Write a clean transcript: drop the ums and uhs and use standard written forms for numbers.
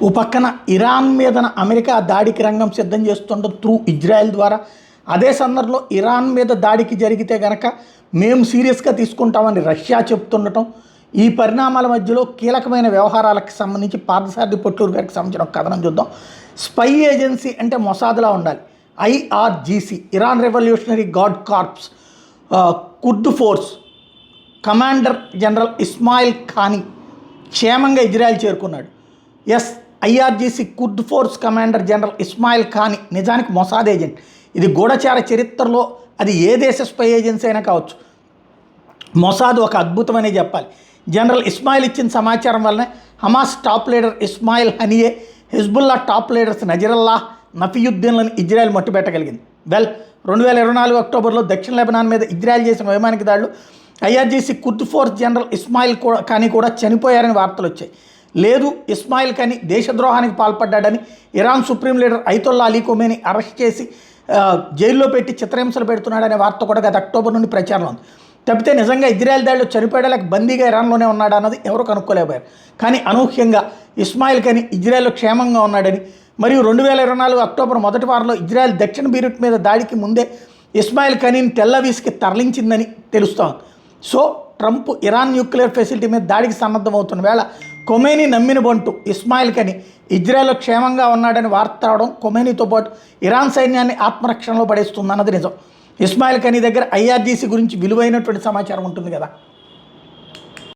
ఓ పక్కన ఇరాన్ మీదన అమెరికా దాడికి రంగం సిద్ధం చేస్తుండడం త్రూ ఇజ్రాయెల్ ద్వారా. అదే సందర్భంలో ఇరాన్ మీద దాడికి జరిగితే గనక మేము సీరియస్గా తీసుకుంటామని రష్యా చెప్తుండటం, ఈ పరిణామాల మధ్యలో కీలకమైన వ్యవహారాలకు సంబంధించి పార్థసారథి పొట్లూరు గారికి సంబంధించిన ఒక కథనం చూద్దాం. స్పై ఏజెన్సీ అంటే మొసాద్లా ఉండాలి. IRGC Iran revolutionary guard corps కుర్ద్ force commander general Ismail Qaani క్షేమంగా ఇజ్రాయెల్ చేరుకున్నాడు. IRGC కుర్ద్ force commander general Ismail Qaani నిజానికి మొసాద్ ఏజెంట్. ఇది గూఢచార చరిత్రలో అది ఏ దేశ స్పై ఏజెన్సీ అయినా కావచ్చు, మొసాద్ ఒక అద్భుతమనే చెప్పాలి. జనరల్ ఇస్మాయిల్ ఇచ్చిన సమాచారం వల్లనే Hamas top leader Ismail Haniyeh, Hezbollah top leaders Nasrallah, నఫీయుద్దీన్లను ఇజ్రాయెల్ మట్టుబెట్టగలిగింది. 2024 అక్టోబర్లో దక్షిణ లెబనాన్ మీద ఇజ్రాయెల్ చేసిన వైమానిక దాడులు IRGC కుర్ద్ ఫోర్స్ జనరల్ ఇస్మాయిల్ ఖానీ కూడా చనిపోయారని వార్తలు వచ్చాయి. లేదు, ఇస్మాయిల్ ఖానీ దేశద్రోహానికి పాల్పడ్డాడని Iran supreme leader Ayatollah Ali Khamenei arrest చేసి జైల్లో పెట్టి చిత్రహింసలు పెడుతున్నాడనే వార్త కూడా గత అక్టోబర్ నుండి ప్రచారంలో ఉంది. తప్పితే నిజంగా ఇజ్రాయెల్ దాడిలో చనిపోయాడా లేక బందీగా ఇరాన్లోనే ఉన్నాడా అన్నది ఎవరు కనుక్కోలేకపోయారు. కానీ అనూహ్యంగా ఇస్మాయిల్ ఖానీ ఇజ్రాయెల్లో క్షేమంగా ఉన్నాడని, మరియు 2024 అక్టోబర్ మొదటి వారంలో ఇజ్రాయెల్ దక్షిణ బీరుట్ మీద దాడికి ముందే ఇస్మాయిల్ ఖానీని టెల్లవీవ్కి తరలించిందని తెలుస్తోంది. So Trump Iran nuclear facility మీద దాడికి సన్నద్ధమవుతున్న వేళ ఖొమేనీ నమ్మిన బంటు ఇస్మాయిల్ ఖానీ ఇజ్రాయెల్లో క్షేమంగా ఉన్నాడని వార్త రావడం ఖొమేనీతో పాటు ఇరాన్ సైన్యాన్ని ఆత్మరక్షణలో పడేస్తుందన్నది నిజం. ఇస్మాయిల్ ఖానీ దగ్గర IRGC గురించి విలువైనటువంటి సమాచారం ఉంటుంది కదా.